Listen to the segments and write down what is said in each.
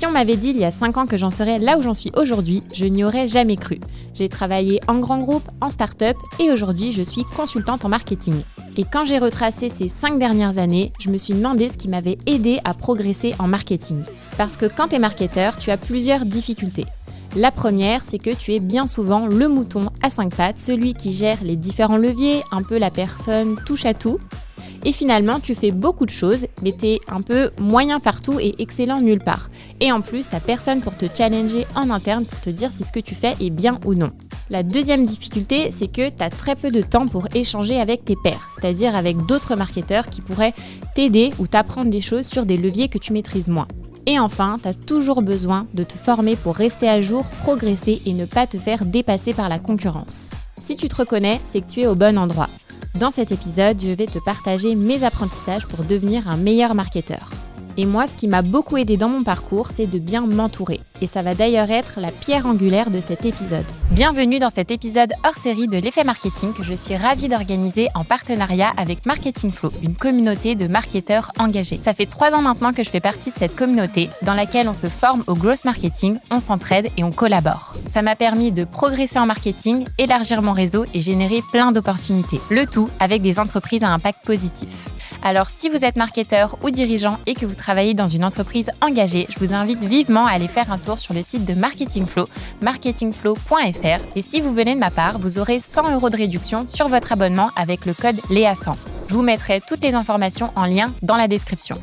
Si on m'avait dit il y a 5 ans que j'en serais là où j'en suis aujourd'hui, je n'y aurais jamais cru. J'ai travaillé en grand groupe, en start-up et aujourd'hui je suis consultante en marketing. Et quand j'ai retracé ces 5 dernières années, je me suis demandé ce qui m'avait aidé à progresser en marketing. Parce que quand tu es marketeur, tu as plusieurs difficultés. La première, c'est que tu es bien souvent le mouton à 5 pattes, celui qui gère les différents leviers, un peu la personne touche à tout. Et finalement, tu fais beaucoup de choses, mais t'es un peu moyen partout et excellent nulle part. Et en plus, t'as personne pour te challenger en interne pour te dire si ce que tu fais est bien ou non. La deuxième difficulté, c'est que t'as très peu de temps pour échanger avec tes pairs, c'est-à-dire avec d'autres marketeurs qui pourraient t'aider ou t'apprendre des choses sur des leviers que tu maîtrises moins. Et enfin, t'as toujours besoin de te former pour rester à jour, progresser et ne pas te faire dépasser par la concurrence. Si tu te reconnais, c'est que tu es au bon endroit. Dans cet épisode, je vais te partager mes apprentissages pour devenir un meilleur marketeur. Et moi, ce qui m'a beaucoup aidé dans mon parcours, c'est de bien m'entourer. Et ça va d'ailleurs être la pierre angulaire de cet épisode. Bienvenue dans cet épisode hors série de l'effet marketing que je suis ravie d'organiser en partenariat avec Marketing Flow, une communauté de marketeurs engagés. Ça fait 3 ans maintenant que je fais partie de cette communauté dans laquelle on se forme au growth marketing, on s'entraide et on collabore. Ça m'a permis de progresser en marketing, élargir mon réseau et générer plein d'opportunités. Le tout avec des entreprises à impact positif. Alors si vous êtes marketeur ou dirigeant et que vous travaillez dans une entreprise engagée, je vous invite vivement à aller faire un tour sur le site de Marketing Flow, marketingflow.fr. Et si vous venez de ma part, vous aurez 100 € de réduction sur votre abonnement avec le code LEA100. Je vous mettrai toutes les informations en lien dans la description.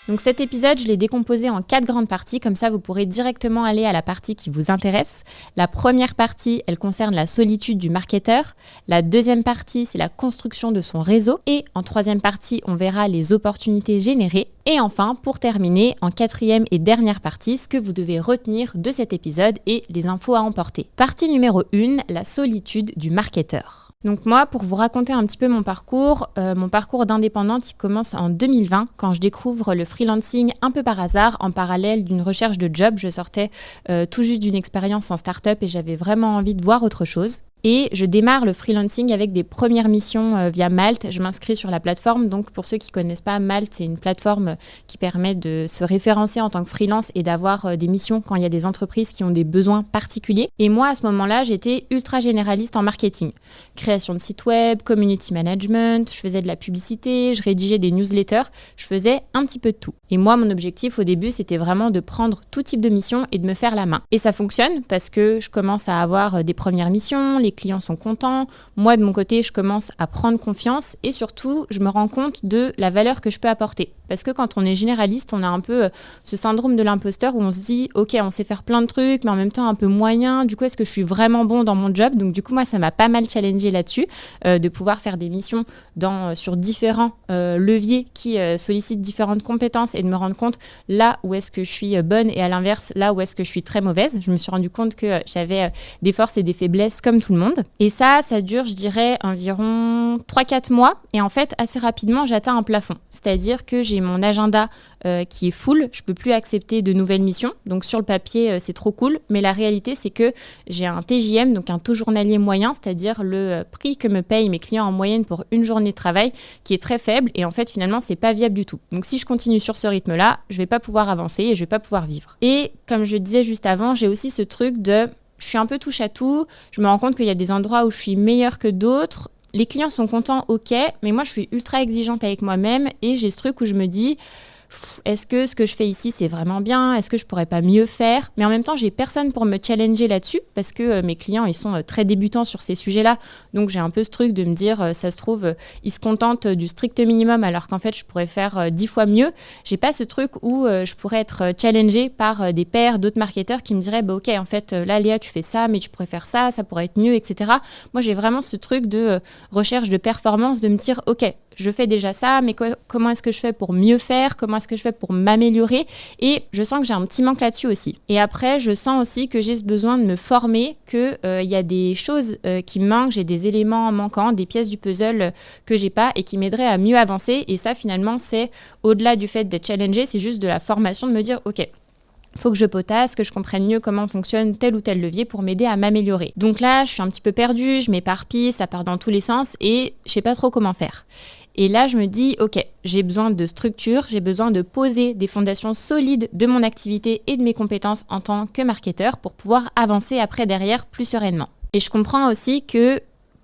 Donc cet épisode, je l'ai décomposé en 4 grandes parties, comme ça vous pourrez directement aller à la partie qui vous intéresse. La première partie, elle concerne la solitude du marketeur. La deuxième partie, c'est la construction de son réseau. Et en troisième partie, on verra les opportunités générées. Et enfin, pour terminer, en 4e et dernière partie, ce que vous devez retenir de cet épisode et les infos à emporter. Partie numéro 1, la solitude du marketeur. Donc moi, pour vous raconter un petit peu mon parcours d'indépendante, il commence en 2020 quand je découvre le freelancing un peu par hasard en parallèle d'une recherche de job. Je sortais tout juste d'une expérience en start-up et j'avais vraiment envie de voir autre chose. Et je démarre le freelancing avec des premières missions via Malte. Je m'inscris sur la plateforme. Donc pour ceux qui ne connaissent pas, Malte, c'est une plateforme qui permet de se référencer en tant que freelance et d'avoir des missions quand il y a des entreprises qui ont des besoins particuliers. Et moi, à ce moment-là, j'étais ultra généraliste en marketing. Création de sites web, community management, je faisais de la publicité, je rédigeais des newsletters, je faisais un petit peu de tout. Et moi, mon objectif au début, c'était vraiment de prendre tout type de mission et de me faire la main. Et ça fonctionne parce que je commence à avoir des premières missions, les clients sont contents, moi de mon côté je commence à prendre confiance et surtout je me rends compte de la valeur que je peux apporter. Parce que quand on est généraliste, on a un peu ce syndrome de l'imposteur où on se dit ok, on sait faire plein de trucs mais en même temps un peu moyen, du coup est-ce que je suis vraiment bon dans mon job? Donc du coup moi ça m'a pas mal challengé là-dessus, de pouvoir faire des missions sur différents leviers qui sollicitent différentes compétences et de me rendre compte là où est-ce que je suis bonne et à l'inverse là où est-ce que je suis très mauvaise. Je me suis rendu compte que j'avais des forces et des faiblesses comme tout le monde. Et ça dure, je dirais, environ 3-4 mois. Et en fait, assez rapidement, j'atteins un plafond. C'est-à-dire que j'ai mon agenda qui est full. Je ne peux plus accepter de nouvelles missions. Donc, sur le papier, c'est trop cool. Mais la réalité, c'est que j'ai un TJM, donc un taux journalier moyen, c'est-à-dire le prix que me payent mes clients en moyenne pour une journée de travail, qui est très faible. Et en fait, finalement, ce n'est pas viable du tout. Donc, si je continue sur ce rythme-là, je ne vais pas pouvoir avancer et je ne vais pas pouvoir vivre. Et comme je disais juste avant, j'ai aussi ce truc de... Je suis un peu touche à tout, je me rends compte qu'il y a des endroits où je suis meilleure que d'autres. Les clients sont contents, ok, mais moi je suis ultra exigeante avec moi-même et j'ai ce truc où je me dis est-ce que ce que je fais ici c'est vraiment bien? Est-ce que je pourrais pas mieux faire? Mais en même temps, j'ai personne pour me challenger là-dessus parce que mes clients ils sont très débutants sur ces sujets-là. Donc j'ai un peu ce truc de me dire ça se trouve ils se contentent du strict minimum alors qu'en fait je pourrais faire 10 fois mieux. J'ai pas ce truc où je pourrais être challengée par des pairs, d'autres marketeurs qui me diraient bah ok en fait là Léa tu fais ça mais tu pourrais faire ça, ça pourrait être mieux, etc. Moi j'ai vraiment ce truc de recherche de performance, de me dire ok je fais déjà ça, mais comment est-ce que je fais pour mieux faire? Comment est-ce que je fais pour m'améliorer? Et je sens que j'ai un petit manque là-dessus aussi. Et après, je sens aussi que j'ai ce besoin de me former, qu'il y a des choses qui me manquent, j'ai des éléments manquants, des pièces du puzzle que j'ai pas et qui m'aideraient à mieux avancer. Et ça, finalement, c'est au-delà du fait d'être challengé, c'est juste de la formation, de me dire, ok, faut que je potasse, que je comprenne mieux comment fonctionne tel ou tel levier pour m'aider à m'améliorer. Donc là, je suis un petit peu perdue, je m'éparpille, ça part dans tous les sens et je sais pas trop comment faire. Et là, je me dis, ok, j'ai besoin de structure, j'ai besoin de poser des fondations solides de mon activité et de mes compétences en tant que marketeur pour pouvoir avancer après derrière plus sereinement. Et je comprends aussi que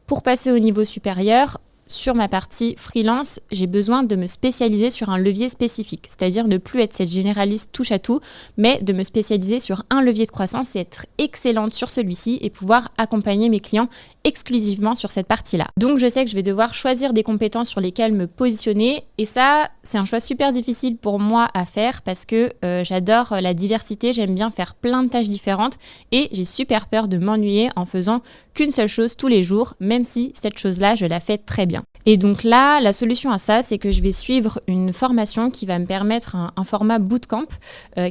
pour passer au niveau supérieur, sur ma partie freelance, j'ai besoin de me spécialiser sur un levier spécifique, c'est-à-dire ne plus être cette généraliste touche à tout, mais de me spécialiser sur un levier de croissance et être excellente sur celui-ci et pouvoir accompagner mes clients exclusivement sur cette partie-là. Donc je sais que je vais devoir choisir des compétences sur lesquelles me positionner et ça, c'est un choix super difficile pour moi à faire parce que j'adore la diversité, j'aime bien faire plein de tâches différentes et j'ai super peur de m'ennuyer en faisant qu'une seule chose tous les jours, même si cette chose-là, je la fais très bien. Et donc là, la solution à ça, c'est que je vais suivre une formation qui va me permettre un format bootcamp,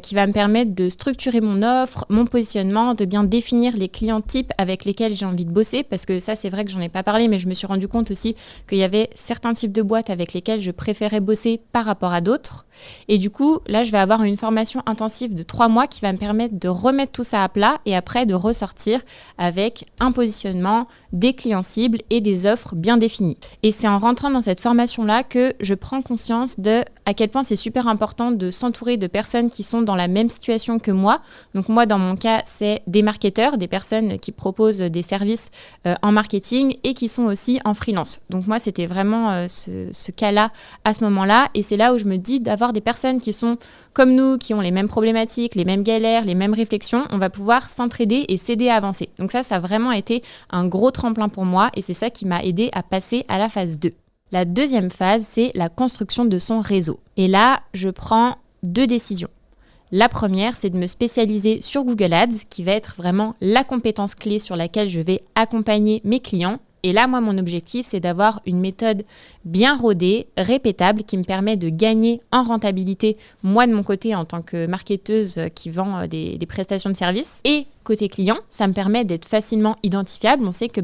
qui va me permettre de structurer mon offre, mon positionnement, de bien définir les clients types avec lesquels j'ai envie de bosser, parce que ça, c'est vrai que j'en ai pas parlé, mais je me suis rendu compte aussi qu'il y avait certains types de boîtes avec lesquelles je préférais bosser par rapport à d'autres. Et du coup, là, je vais avoir une formation intensive de 3 mois qui va me permettre de remettre tout ça à plat et après de ressortir avec un positionnement, des clients cibles et des offres bien définies. Et c'est en rentrant dans cette formation-là que je prends conscience de à quel point c'est super important de s'entourer de personnes qui sont dans la même situation que moi. Donc moi, dans mon cas, c'est des marketeurs, des personnes qui proposent des services en marketing et qui sont aussi en freelance. Donc moi, c'était vraiment ce cas-là à ce moment-là. Et c'est là où je me dis d'avoir des personnes qui sont comme nous, qui ont les mêmes problématiques, les mêmes galères, les mêmes réflexions. On va pouvoir s'entraider et s'aider à avancer. Donc ça a vraiment été un gros tremplin pour moi et c'est ça qui m'a aidé à passer à la phase 2. La deuxième phase, c'est la construction de son réseau. Et là, je prends 2 décisions. La première, c'est de me spécialiser sur Google Ads, qui va être vraiment la compétence clé sur laquelle je vais accompagner mes clients. Et là, moi, mon objectif, c'est d'avoir une méthode bien rodée, répétable, qui me permet de gagner en rentabilité, moi de mon côté, en tant que marketeuse qui vend des prestations de services. Et côté client, ça me permet d'être facilement identifiable. On sait que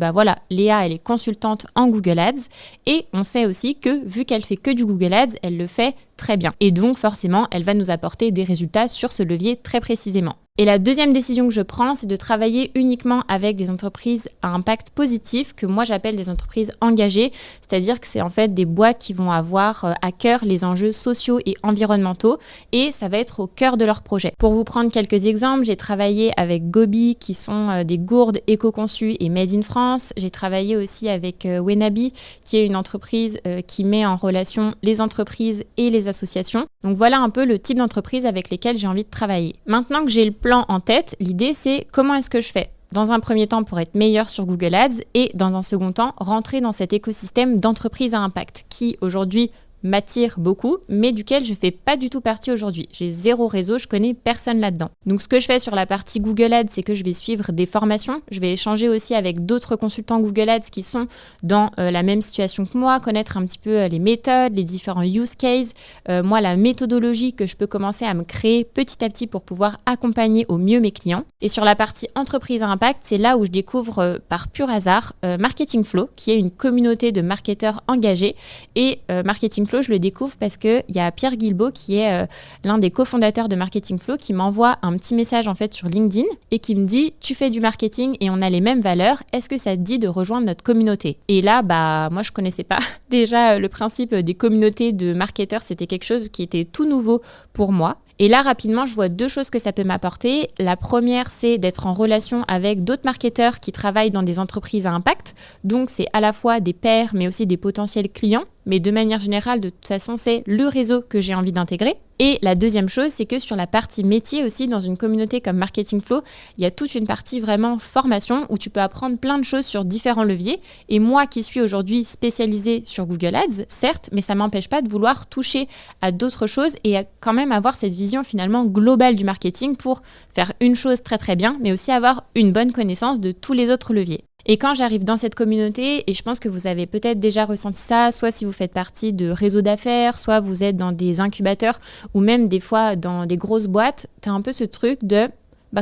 Léa, elle est consultante en Google Ads. Et on sait aussi que, vu qu'elle fait que du Google Ads, elle le fait très bien. Et donc, forcément, elle va nous apporter des résultats sur ce levier très précisément. Et la deuxième décision que je prends, c'est de travailler uniquement avec des entreprises à impact positif, que moi j'appelle des entreprises engagées, c'est-à-dire que c'est en fait des boîtes qui vont avoir à cœur les enjeux sociaux et environnementaux et ça va être au cœur de leur projet. Pour vous prendre quelques exemples, j'ai travaillé avec Gobi qui sont des gourdes éco-conçues et made in France. J'ai travaillé aussi avec Wenabi qui est une entreprise qui met en relation les entreprises et les associations. Donc voilà un peu le type d'entreprise avec lesquelles j'ai envie de travailler. Maintenant que j'ai le plan en tête, l'idée c'est comment est-ce que je fais ? Dans un premier temps pour être meilleur sur Google Ads et dans un second temps rentrer dans cet écosystème d'entreprises à impact qui aujourd'hui m'attire beaucoup, mais duquel je fais pas du tout partie aujourd'hui. J'ai 0 réseau, je connais personne là-dedans. Donc ce que je fais sur la partie Google Ads, c'est que je vais suivre des formations, je vais échanger aussi avec d'autres consultants Google Ads qui sont dans la même situation que moi, connaître un petit peu les méthodes, les différents use cases, moi la méthodologie que je peux commencer à me créer petit à petit pour pouvoir accompagner au mieux mes clients. Et sur la partie entreprise à impact, c'est là où je découvre par pur hasard Marketing Flow, qui est une communauté de marketeurs engagés et Marketing Flow, je le découvre parce qu'il y a Pierre Guilbeault qui est l'un des cofondateurs de Marketing Flow qui m'envoie un petit message en fait sur LinkedIn et qui me dit « Tu fais du marketing et on a les mêmes valeurs, est-ce que ça te dit de rejoindre notre communauté ?» Et là, moi je connaissais pas. Déjà, le principe des communautés de marketeurs, c'était quelque chose qui était tout nouveau pour moi. Et là, rapidement, je vois 2 choses que ça peut m'apporter. La première, c'est d'être en relation avec d'autres marketeurs qui travaillent dans des entreprises à impact. Donc, c'est à la fois des pairs, mais aussi des potentiels clients. Mais de manière générale, de toute façon, c'est le réseau que j'ai envie d'intégrer. Et la deuxième chose, c'est que sur la partie métier aussi, dans une communauté comme Marketing Flow, il y a toute une partie vraiment formation où tu peux apprendre plein de choses sur différents leviers. Et moi qui suis aujourd'hui spécialisée sur Google Ads, certes, mais ça ne m'empêche pas de vouloir toucher à d'autres choses et à quand même avoir cette vision finalement globale du marketing pour faire une chose très très bien, mais aussi avoir une bonne connaissance de tous les autres leviers. Et quand j'arrive dans cette communauté, et je pense que vous avez peut-être déjà ressenti ça, soit si vous faites partie de réseaux d'affaires, soit vous êtes dans des incubateurs ou même des fois dans des grosses boîtes, tu as un peu ce truc de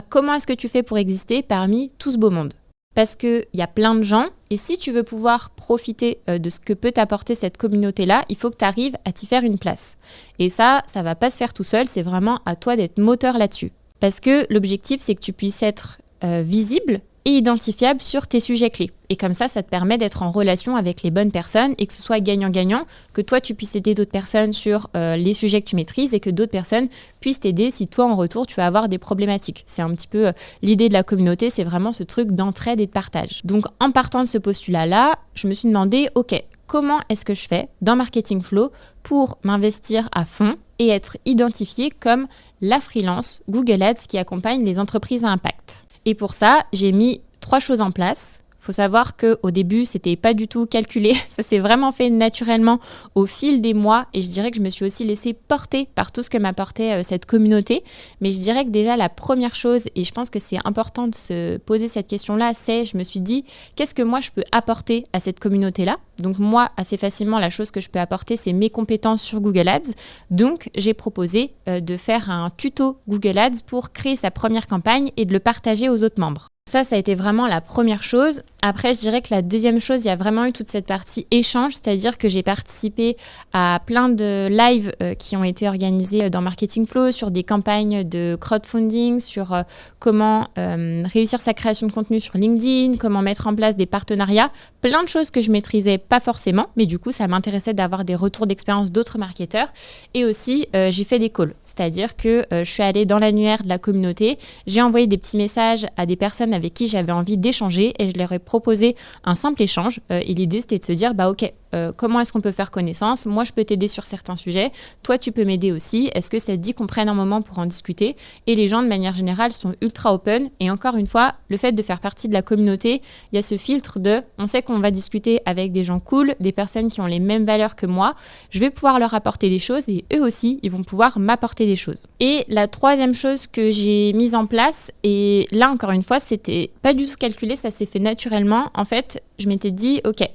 comment est-ce que tu fais pour exister parmi tout ce beau monde ? Parce qu'il y a plein de gens et si tu veux pouvoir profiter de ce que peut t'apporter cette communauté-là, il faut que tu arrives à t'y faire une place. Et ça ne va pas se faire tout seul, c'est vraiment à toi d'être moteur là-dessus. Parce que l'objectif, c'est que tu puisses être visible et identifiable sur tes sujets clés. Et comme ça te permet d'être en relation avec les bonnes personnes et que ce soit gagnant-gagnant, que toi, tu puisses aider d'autres personnes sur les sujets que tu maîtrises et que d'autres personnes puissent t'aider si toi, en retour, tu vas avoir des problématiques. C'est un petit peu l'idée de la communauté, c'est vraiment ce truc d'entraide et de partage. Donc, en partant de ce postulat-là, je me suis demandé, OK, comment est-ce que je fais dans Marketing Flow pour m'investir à fond et être identifiée comme la freelance Google Ads qui accompagne les entreprises à impact. Et pour ça, j'ai mis 3 choses en place. Il faut savoir qu'au début, c'était pas du tout calculé. Ça s'est vraiment fait naturellement au fil des mois. Et je dirais que je me suis aussi laissée porter par tout ce que m'apportait cette communauté. Mais je dirais que déjà, la première chose, et je pense que c'est important de se poser cette question-là, c'est, je me suis dit, qu'est-ce que moi je peux apporter à cette communauté-là ? Donc moi, assez facilement, la chose que je peux apporter, c'est mes compétences sur Google Ads. Donc, j'ai proposé de faire un tuto Google Ads pour créer sa première campagne et de le partager aux autres membres. Ça a été vraiment la première chose. Après, je dirais que la deuxième chose, il y a vraiment eu toute cette partie échange, c'est-à-dire que j'ai participé à plein de lives qui ont été organisés dans Marketing Flow sur des campagnes de crowdfunding, sur comment réussir sa création de contenu sur LinkedIn, comment mettre en place des partenariats, plein de choses que je maîtrisais pas forcément, mais du coup, ça m'intéressait d'avoir des retours d'expérience d'autres marketeurs. Et aussi, j'ai fait des calls, c'est-à-dire que je suis allée dans l'annuaire de la communauté, j'ai envoyé des petits messages à des personnes avec qui j'avais envie d'échanger et je leur ai proposé un simple échange. Et l'idée, c'était de se dire, OK, comment est-ce qu'on peut faire connaissance ? Moi, je peux t'aider sur certains sujets. Toi, tu peux m'aider aussi. Est-ce que ça te dit qu'on prenne un moment pour en discuter ? Et les gens, de manière générale, sont ultra open. Et encore une fois, le fait de faire partie de la communauté, il y a ce filtre de, on sait qu'on va discuter avec des gens cool, des personnes qui ont les mêmes valeurs que moi. Je vais pouvoir leur apporter des choses et eux aussi, ils vont pouvoir m'apporter des choses. Et la troisième chose que j'ai mise en place, et là, encore une fois, c'était pas du tout calculé, ça s'est fait naturellement. En fait, je m'étais dit, OK,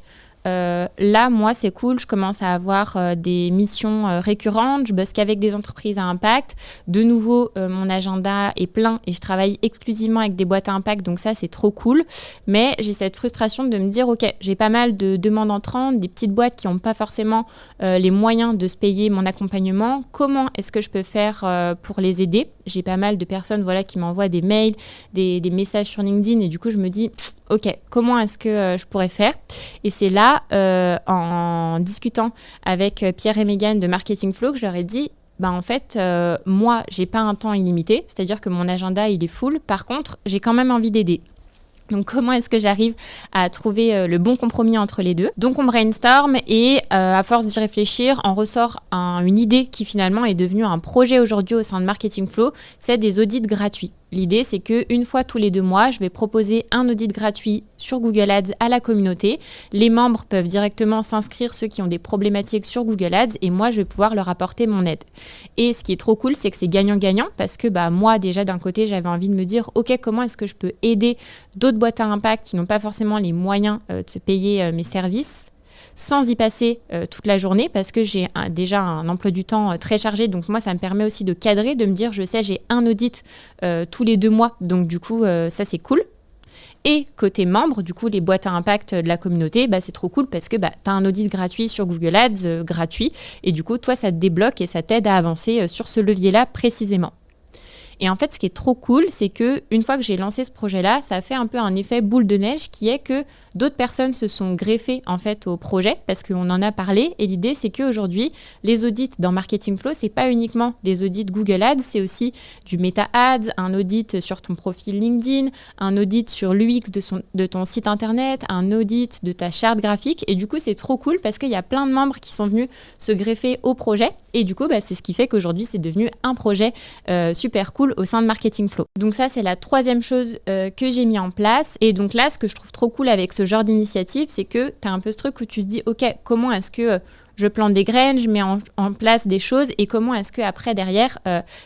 là, moi, c'est cool, je commence à avoir des missions récurrentes, je bosse qu'avec des entreprises à impact. De nouveau, mon agenda est plein et je travaille exclusivement avec des boîtes à impact, donc ça, c'est trop cool. Mais j'ai cette frustration de me dire, OK, j'ai pas mal de demandes entrantes, des petites boîtes qui n'ont pas forcément les moyens de se payer mon accompagnement. Comment est-ce que je peux faire pour les aider ? J'ai pas mal de personnes qui m'envoient des mails, des messages sur LinkedIn et du coup, je me dis, OK, comment est-ce que je pourrais faire ? Et c'est là, en discutant avec Pierre et Mégane de Marketing Flow, que je leur ai dit, en fait, moi, j'ai pas un temps illimité, c'est-à-dire que mon agenda, il est full. Par contre, j'ai quand même envie d'aider. Donc, comment est-ce que j'arrive à trouver le bon compromis entre les deux ? Donc, on brainstorm et à force d'y réfléchir, en ressort une idée qui finalement est devenue un projet aujourd'hui au sein de Marketing Flow, c'est des audits gratuits. L'idée, c'est qu'une fois tous les 2 mois, je vais proposer un audit gratuit sur Google Ads à la communauté. Les membres peuvent directement s'inscrire, ceux qui ont des problématiques sur Google Ads, et moi, je vais pouvoir leur apporter mon aide. Et ce qui est trop cool, c'est que c'est gagnant-gagnant, parce que moi, déjà, d'un côté, j'avais envie de me dire, OK, comment est-ce que je peux aider d'autres boîtes à impact qui n'ont pas forcément les moyens de se payer mes services sans y passer toute la journée parce que j'ai déjà un emploi du temps très chargé. Donc moi, ça me permet aussi de cadrer, de me dire, je sais, j'ai un audit tous les 2 mois. Donc du coup, ça, c'est cool. Et côté membre, du coup, les boîtes à impact de la communauté, c'est trop cool parce que tu as un audit gratuit sur Google Ads, gratuit. Et du coup, toi, ça te débloque et ça t'aide à avancer sur ce levier-là précisément. Et en fait, ce qui est trop cool, c'est qu'une fois que j'ai lancé ce projet-là, ça a fait un peu un effet boule de neige qui est que d'autres personnes se sont greffées en fait au projet parce qu'on en a parlé. Et l'idée, c'est qu'aujourd'hui, les audits dans Marketing Flow, c'est pas uniquement des audits Google Ads, c'est aussi du Meta Ads, un audit sur ton profil LinkedIn, un audit sur l'UX de ton site internet, un audit de ta charte graphique. Et du coup, c'est trop cool parce qu'il y a plein de membres qui sont venus se greffer au projet. Et du coup, c'est ce qui fait qu'aujourd'hui, c'est devenu un projet super cool au sein de Marketing Flow. Donc ça, c'est la troisième chose que j'ai mis en place. Et donc là, ce que je trouve trop cool avec ce genre d'initiative, c'est que tu as un peu ce truc où tu te dis, OK, comment est-ce que je plante des graines, je mets en place des choses et comment est-ce que après derrière,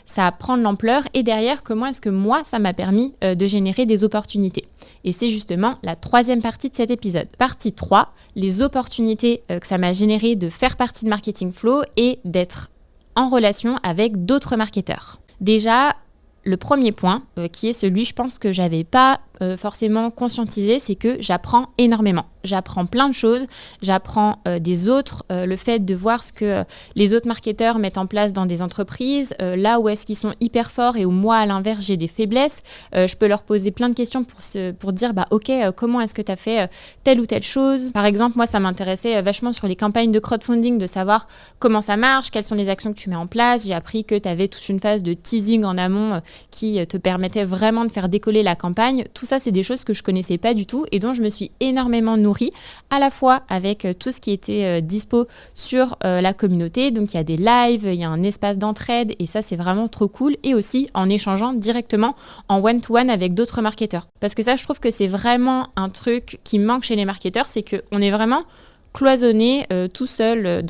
ça prend de l'ampleur et derrière, comment est-ce que moi, ça m'a permis de générer des opportunités. Et c'est justement la troisième partie de cet épisode. Partie 3, les opportunités que ça m'a généré de faire partie de Marketing Flow et d'être en relation avec d'autres marketeurs. Déjà, le premier point, qui est celui, je pense que j'avais pas forcément conscientiser, c'est que j'apprends énormément. J'apprends plein de choses, j'apprends des autres, le fait de voir ce que les autres marketeurs mettent en place dans des entreprises, là où est-ce qu'ils sont hyper forts et où moi, à l'inverse, j'ai des faiblesses. Je peux leur poser plein de questions pour dire, ok, comment est-ce que tu as fait telle ou telle chose. Par exemple, moi, ça m'intéressait vachement sur les campagnes de crowdfunding, de savoir comment ça marche, quelles sont les actions que tu mets en place. J'ai appris que tu avais toute une phase de teasing en amont qui te permettait vraiment de faire décoller la campagne. Tout ça, c'est des choses que je connaissais pas du tout et dont je me suis énormément nourrie, à la fois avec tout ce qui était dispo sur la communauté. Donc, il y a des lives, il y a un espace d'entraide et ça, c'est vraiment trop cool. Et aussi en échangeant directement en one-to-one avec d'autres marketeurs. Parce que ça, je trouve que c'est vraiment un truc qui manque chez les marketeurs, c'est qu'on est vraiment cloisonné tout seul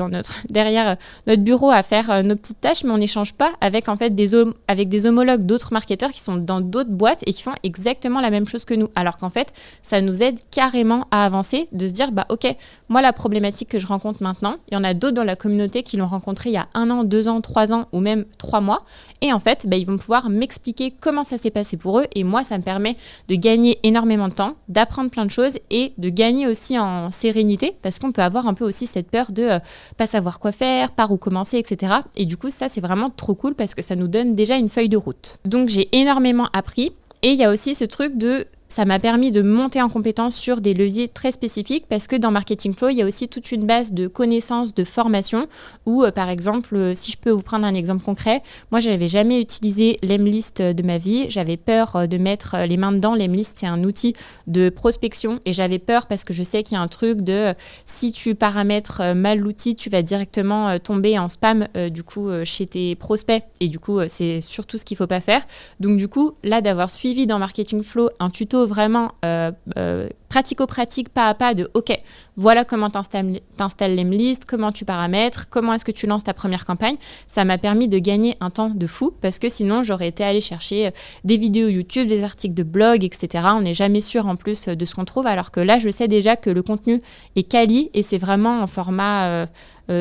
derrière notre bureau à faire nos petites tâches, mais on n'échange pas avec en fait avec des homologues d'autres marketeurs qui sont dans d'autres boîtes et qui font exactement la même chose que nous. Alors qu'en fait, ça nous aide carrément à avancer, de se dire ok, moi la problématique que je rencontre maintenant, il y en a d'autres dans la communauté qui l'ont rencontrée il y a 1 an, 2 ans, 3 ans ou même 3 mois. Et en fait, ils vont pouvoir m'expliquer comment ça s'est passé pour eux. Et moi, ça me permet de gagner énormément de temps, d'apprendre plein de choses et de gagner aussi en sérénité parce qu'on peut avoir un peu aussi cette peur de pas savoir quoi faire, par où commencer, etc. Et du coup, ça, c'est vraiment trop cool parce que ça nous donne déjà une feuille de route. Donc, j'ai énormément appris. Et il y a aussi ce truc ça m'a permis de monter en compétence sur des leviers très spécifiques parce que dans Marketing Flow, il y a aussi toute une base de connaissances, de formation où, par exemple, si je peux vous prendre un exemple concret, moi, je n'avais jamais utilisé l'Emlist de ma vie. J'avais peur de mettre les mains dedans. L'Emlist, c'est un outil de prospection et j'avais peur parce que je sais qu'il y a un truc de si tu paramètres mal l'outil, tu vas directement tomber en spam chez tes prospects et du coup, c'est surtout ce qu'il ne faut pas faire. Donc du coup, là, d'avoir suivi dans Marketing Flow un tuto vraiment pratico-pratique, pas à pas de ok, voilà comment t'installes l'Emlist, comment tu paramètres, comment est-ce que tu lances ta première campagne. Ça m'a permis de gagner un temps de fou parce que sinon j'aurais été allée chercher des vidéos YouTube, des articles de blog, etc. On n'est jamais sûr en plus de ce qu'on trouve alors que là je sais déjà que le contenu est quali et c'est vraiment en format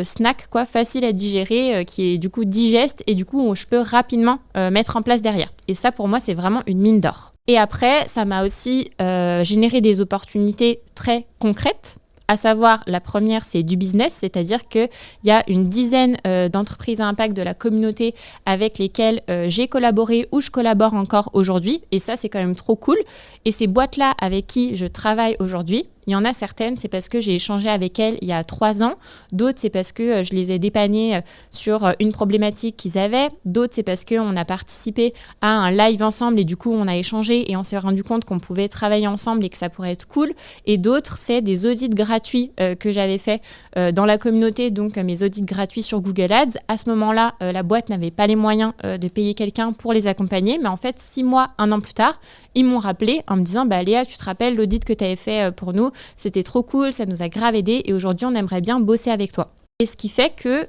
snack, facile à digérer, qui est du coup digeste et du coup je peux rapidement mettre en place derrière. Et ça pour moi c'est vraiment une mine d'or. Et après, ça m'a aussi généré des opportunités très concrètes. À savoir, la première, c'est du business, c'est-à-dire qu'il y a une dizaine d'entreprises à impact de la communauté avec lesquelles j'ai collaboré ou je collabore encore aujourd'hui. Et ça, c'est quand même trop cool. Et ces boîtes-là avec qui je travaille aujourd'hui, il y en a certaines, c'est parce que j'ai échangé avec elles il y a 3 ans. D'autres, c'est parce que je les ai dépannées sur une problématique qu'ils avaient. D'autres, c'est parce qu'on a participé à un live ensemble et du coup, on a échangé et on s'est rendu compte qu'on pouvait travailler ensemble et que ça pourrait être cool. Et d'autres, c'est des audits gratuits que j'avais fait dans la communauté, donc mes audits gratuits sur Google Ads. À ce moment-là, la boîte n'avait pas les moyens de payer quelqu'un pour les accompagner. Mais en fait, 6 mois, 1 an plus tard, ils m'ont rappelé en me disant « Léa, tu te rappelles l'audit que tu avais fait pour nous ? C'était trop cool, ça nous a grave aidé et aujourd'hui, on aimerait bien bosser avec toi. » Et ce qui fait que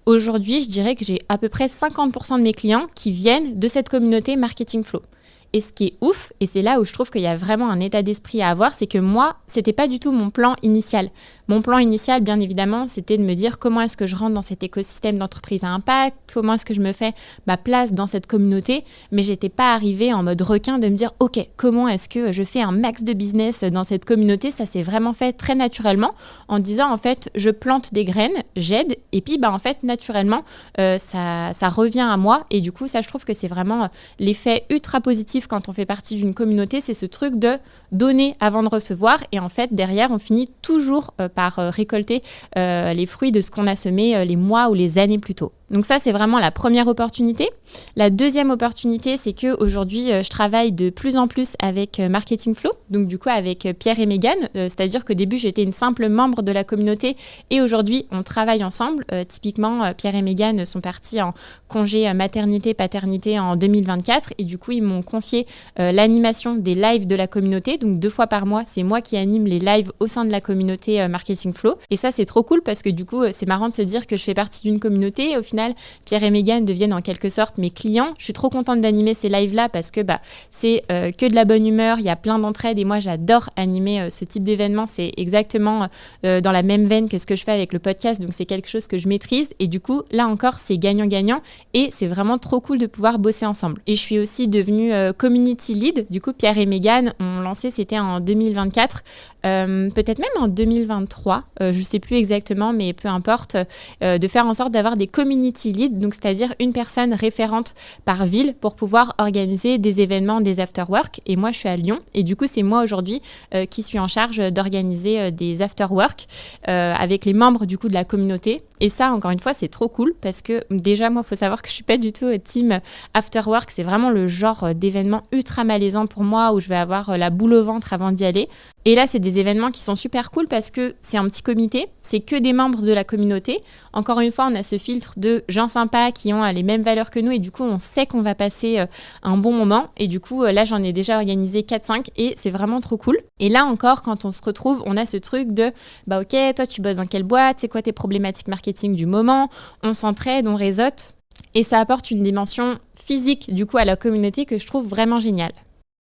aujourd'hui, je dirais que j'ai à peu près 50% de mes clients qui viennent de cette communauté Marketing Flow. Et ce qui est ouf, et c'est là où je trouve qu'il y a vraiment un état d'esprit à avoir, c'est que moi, c'était pas du tout mon plan initial. Mon plan initial, bien évidemment, c'était de me dire comment est-ce que je rentre dans cet écosystème d'entreprise à impact, comment est-ce que je me fais ma place dans cette communauté, mais j'étais pas arrivée en mode requin de me dire ok, comment est-ce que je fais un max de business dans cette communauté. Ça s'est vraiment fait très naturellement en disant en fait, je plante des graines, j'aide, et puis en fait, naturellement, ça revient à moi. Et du coup, ça, je trouve que c'est vraiment l'effet ultra positif quand on fait partie d'une communauté, c'est ce truc de donner avant de recevoir et en fait derrière on finit toujours par récolter les fruits de ce qu'on a semé les mois ou les années plus tôt. Donc ça, c'est vraiment la première opportunité. La deuxième opportunité, c'est qu'aujourd'hui, je travaille de plus en plus avec Marketing Flow, donc du coup avec Pierre et Mégane, c'est-à-dire qu'au début, j'étais une simple membre de la communauté et aujourd'hui, on travaille ensemble. Typiquement, Pierre et Mégane sont partis en congé maternité-paternité en 2024 et du coup, ils m'ont confié l'animation des lives de la communauté. Donc 2 fois par mois, c'est moi qui anime les lives au sein de la communauté Marketing Flow. Et ça, c'est trop cool parce que du coup, c'est marrant de se dire que je fais partie d'une communauté et au final, final, Pierre et Mégane deviennent en quelque sorte mes clients. Je suis trop contente d'animer ces lives-là parce que c'est que de la bonne humeur, il y a plein d'entraide et moi j'adore animer ce type d'événement. C'est exactement dans la même veine que ce que je fais avec le podcast, donc c'est quelque chose que je maîtrise et du coup, là encore, c'est gagnant-gagnant et c'est vraiment trop cool de pouvoir bosser ensemble. Et je suis aussi devenue community lead. Du coup, Pierre et Mégane ont lancé, c'était en 2024, peut-être même en 2023, je sais plus exactement, mais peu importe, de faire en sorte d'avoir des community leads, donc c'est-à-dire une personne référente par ville pour pouvoir organiser des événements, des after-work. Et moi, je suis à Lyon et du coup, c'est moi aujourd'hui qui suis en charge d'organiser des after-work avec les membres du coup de la communauté. Et ça, encore une fois, c'est trop cool parce que déjà, moi, il faut savoir que je suis pas du tout team after-work. C'est vraiment le genre d'événement ultra malaisant pour moi où je vais avoir la boule au ventre avant d'y aller. Et là, c'est des événements qui sont super cool parce que c'est un petit comité, c'est que des membres de la communauté. Encore une fois, on a ce filtre de gens sympas qui ont les mêmes valeurs que nous et du coup, on sait qu'on va passer un bon moment. Et du coup, là, j'en ai déjà organisé 4-5 et c'est vraiment trop cool. Et là encore, quand on se retrouve, on a ce truc de ok, toi, tu bosses dans quelle boîte? C'est quoi tes problématiques marketing du moment? On s'entraide, on réseaute et ça apporte une dimension physique du coup à la communauté que je trouve vraiment géniale.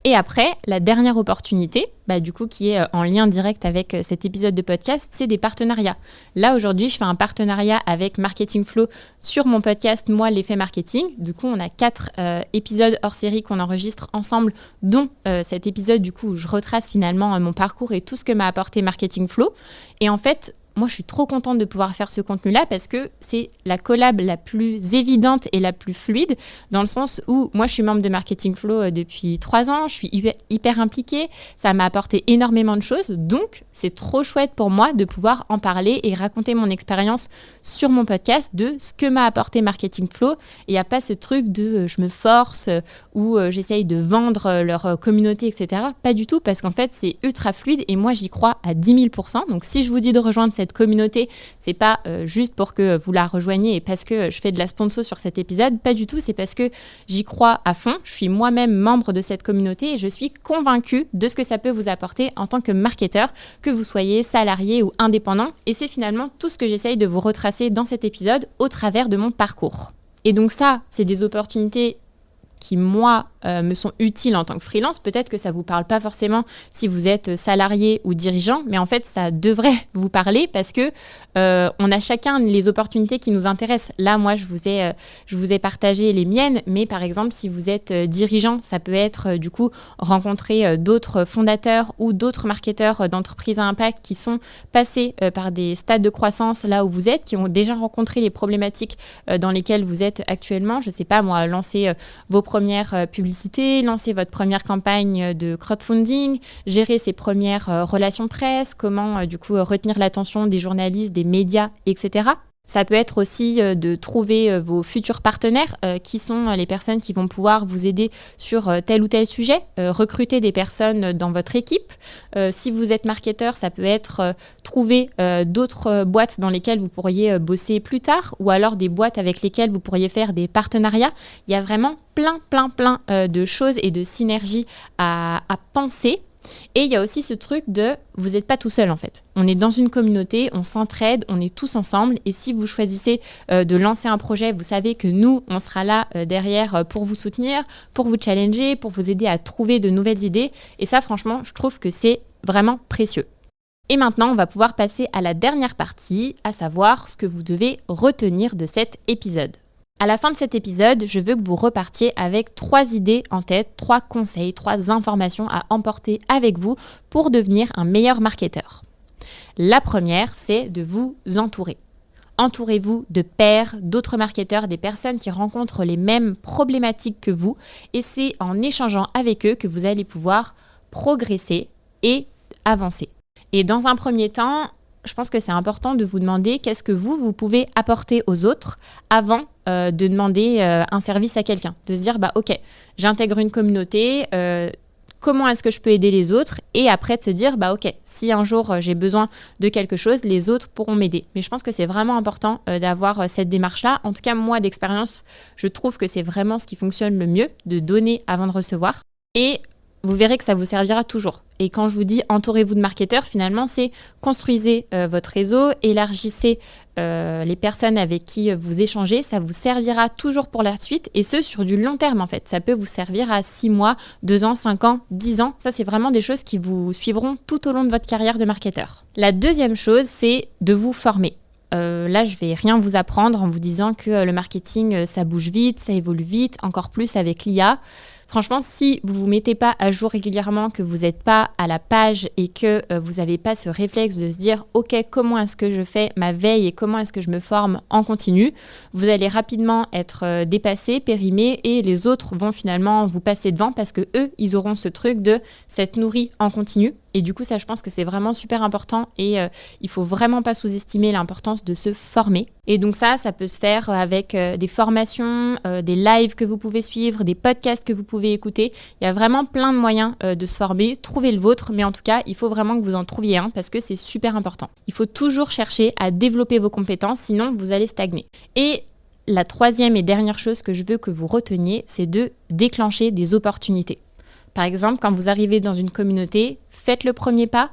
Et après, la dernière opportunité, du coup, qui est en lien direct avec cet épisode de podcast, c'est des partenariats. Là, aujourd'hui, je fais un partenariat avec Marketing Flow sur mon podcast, moi, l'effet marketing. Du coup, on a 4 épisodes hors série qu'on enregistre ensemble, dont cet épisode, du coup, où je retrace finalement mon parcours et tout ce que m'a apporté Marketing Flow. Et en fait, moi, je suis trop contente de pouvoir faire ce contenu-là parce que c'est la collab la plus évidente et la plus fluide dans le sens où moi, je suis membre de Marketing Flow depuis 3 ans. Je suis hyper impliquée. Ça m'a apporté énormément de choses. Donc, c'est trop chouette pour moi de pouvoir en parler et raconter mon expérience sur mon podcast de ce que m'a apporté Marketing Flow. Et il n'y a pas ce truc de je me force ou j'essaye de vendre leur communauté, etc. Pas du tout parce qu'en fait, c'est ultra fluide et moi, j'y crois à 10 000%. Donc, si je vous dis de rejoindre cette communauté, c'est pas juste pour que vous la rejoigniez et parce que je fais de la sponsor sur cet épisode, pas du tout, c'est parce que j'y crois à fond, je suis moi-même membre de cette communauté et je suis convaincue de ce que ça peut vous apporter en tant que marketeur, que vous soyez salarié ou indépendant et c'est finalement tout ce que j'essaye de vous retracer dans cet épisode au travers de mon parcours. Et donc ça, c'est des opportunités qui, moi, me sont utiles en tant que freelance. Peut-être que ça ne vous parle pas forcément si vous êtes salarié ou dirigeant, mais en fait, ça devrait vous parler parce que on a chacun les opportunités qui nous intéressent. Là, moi, je vous ai partagé les miennes, mais par exemple, si vous êtes dirigeant, ça peut être du coup rencontrer d'autres fondateurs ou d'autres marketeurs d'entreprises à impact qui sont passés par des stades de croissance là où vous êtes, qui ont déjà rencontré les problématiques dans lesquelles vous êtes actuellement. Je ne sais pas, moi, lancer vos premières publicités, lancer votre première campagne de crowdfunding, gérer ses premières relations presse, comment du coup retenir l'attention des journalistes, des médias, etc. Ça peut être aussi de trouver vos futurs partenaires qui sont les personnes qui vont pouvoir vous aider sur tel ou tel sujet, recruter des personnes dans votre équipe. Si vous êtes marketeur, ça peut être trouver d'autres boîtes dans lesquelles vous pourriez bosser plus tard ou alors des boîtes avec lesquelles vous pourriez faire des partenariats. Il y a vraiment plein de choses et de synergies à penser. Et il y a aussi ce truc de vous n'êtes pas tout seul en fait. On est dans une communauté, on s'entraide, on est tous ensemble. Et si vous choisissez de lancer un projet, vous savez que nous, on sera là derrière pour vous soutenir, pour vous challenger, pour vous aider à trouver de nouvelles idées. Et ça, franchement, je trouve que c'est vraiment précieux. Et maintenant, on va pouvoir passer à la dernière partie, à savoir ce que vous devez retenir de cet épisode. À la fin de cet épisode, je veux que vous repartiez avec 3 idées en tête, 3 conseils, 3 informations à emporter avec vous pour devenir un meilleur marketeur. La première, c'est de vous entourer. Entourez-vous de pairs, d'autres marketeurs, des personnes qui rencontrent les mêmes problématiques que vous et c'est en échangeant avec eux que vous allez pouvoir progresser et avancer. Et dans un premier temps, je pense que c'est important de vous demander qu'est-ce que vous pouvez apporter aux autres avant de demander un service à quelqu'un. De se dire, ok, j'intègre une communauté, comment est-ce que je peux aider les autres? Et après de se dire, ok, si un jour j'ai besoin de quelque chose, les autres pourront m'aider. Mais je pense que c'est vraiment important d'avoir cette démarche-là. En tout cas, moi, d'expérience, je trouve que c'est vraiment ce qui fonctionne le mieux, de donner avant de recevoir. Et vous verrez que ça vous servira toujours. Et quand je vous dis entourez-vous de marketeurs, finalement, c'est construisez votre réseau, élargissez les personnes avec qui vous échangez. Ça vous servira toujours pour la suite et ce, sur du long terme en fait. Ça peut vous servir à 6 mois, 2 ans, 5 ans, 10 ans. Ça, c'est vraiment des choses qui vous suivront tout au long de votre carrière de marketeur. La deuxième chose, c'est de vous former. Là, je vais rien vous apprendre en vous disant que le marketing, ça bouge vite, ça évolue vite, encore plus avec l'IA. Franchement, si vous ne vous mettez pas à jour régulièrement, que vous n'êtes pas à la page et que vous n'avez pas ce réflexe de se dire « Ok, comment est-ce que je fais ma veille et comment est-ce que je me forme en continu ?» Vous allez rapidement être dépassé, périmé et les autres vont finalement vous passer devant parce que eux, ils auront ce truc de s'être nourris en continu. Et du coup, ça, je pense que c'est vraiment super important et il faut vraiment pas sous-estimer l'importance de se former. Et donc ça peut se faire avec des formations, des lives que vous pouvez suivre, des podcasts que vous pouvez écouter. Il y a vraiment plein de moyens de se former. Trouvez le vôtre, mais en tout cas, il faut vraiment que vous en trouviez un parce que c'est super important. Il faut toujours chercher à développer vos compétences, sinon vous allez stagner. Et la troisième et dernière chose que je veux que vous reteniez, c'est de déclencher des opportunités. Par exemple, quand vous arrivez dans une communauté, faites le premier pas.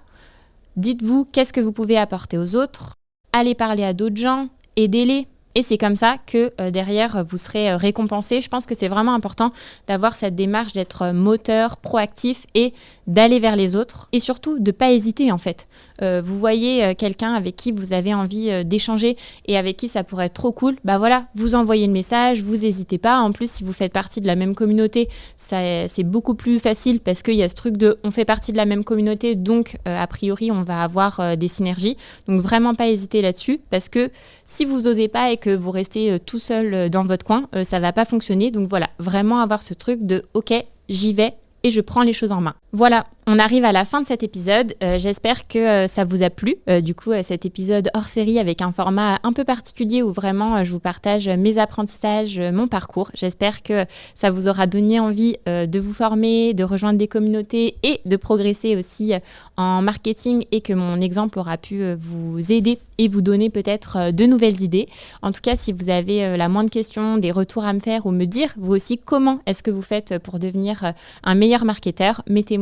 Dites-vous qu'est-ce que vous pouvez apporter aux autres. Allez parler à d'autres gens, aidez-les. Et c'est comme ça que derrière, vous serez récompensé. Je pense que c'est vraiment important d'avoir cette démarche d'être moteur, proactif et d'aller vers les autres. Et surtout, de ne pas hésiter en fait. Vous voyez quelqu'un avec qui vous avez envie d'échanger et avec qui ça pourrait être trop cool. Bah voilà, vous envoyez le message, vous n'hésitez pas. En plus, si vous faites partie de la même communauté, c'est beaucoup plus facile parce qu'il y a ce truc de on fait partie de la même communauté, donc a priori, on va avoir des synergies. Donc vraiment pas hésiter là-dessus parce que si vous n'osez pas et que vous restez tout seul dans votre coin, ça va pas fonctionner. Donc voilà, vraiment avoir ce truc de ok, j'y vais et je prends les choses en main. Voilà, on arrive à la fin de cet épisode. J'espère que ça vous a plu. Du coup, cet épisode hors série avec un format un peu particulier où vraiment je vous partage mes apprentissages, mon parcours. J'espère que ça vous aura donné envie de vous former, de rejoindre des communautés et de progresser aussi en marketing et que mon exemple aura pu vous aider et vous donner peut-être de nouvelles idées. En tout cas, si vous avez la moindre question, des retours à me faire ou me dire vous aussi comment est-ce que vous faites pour devenir un meilleur marketeur, mettez-moi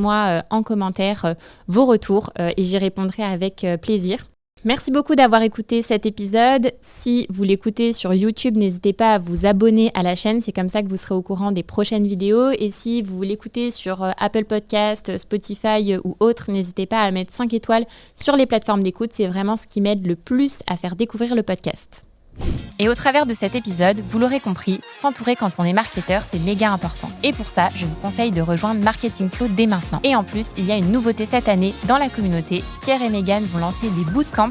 en commentaire vos retours et j'y répondrai avec plaisir. Merci beaucoup d'avoir écouté cet épisode. Si vous l'écoutez sur YouTube, n'hésitez pas à vous abonner à la chaîne. C'est comme ça que vous serez au courant des prochaines vidéos. Et si vous l'écoutez sur Apple Podcast, Spotify ou autre, n'hésitez pas à mettre 5 étoiles sur les plateformes d'écoute. C'est vraiment ce qui m'aide le plus à faire découvrir le podcast. Et au travers de cet épisode, vous l'aurez compris, s'entourer quand on est marketeur, c'est méga important. Et pour ça, je vous conseille de rejoindre Marketing Flow dès maintenant. Et en plus, il y a une nouveauté cette année dans la communauté. Pierre et Mégane vont lancer des bootcamps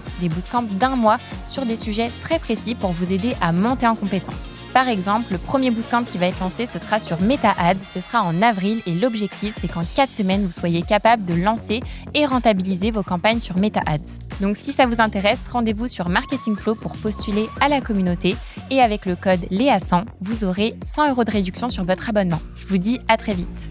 d'1 mois sur des sujets très précis pour vous aider à monter en compétences. Par exemple, le premier bootcamp qui va être lancé, ce sera sur Meta Ads, ce sera en avril et l'objectif, c'est qu'en 4 semaines, vous soyez capable de lancer et rentabiliser vos campagnes sur Meta Ads. Donc si ça vous intéresse, rendez-vous sur Marketing Flow pour postuler à la communauté et avec le code LEA100, vous aurez 100 € de réduction sur votre abonnement. Je vous dis à très vite.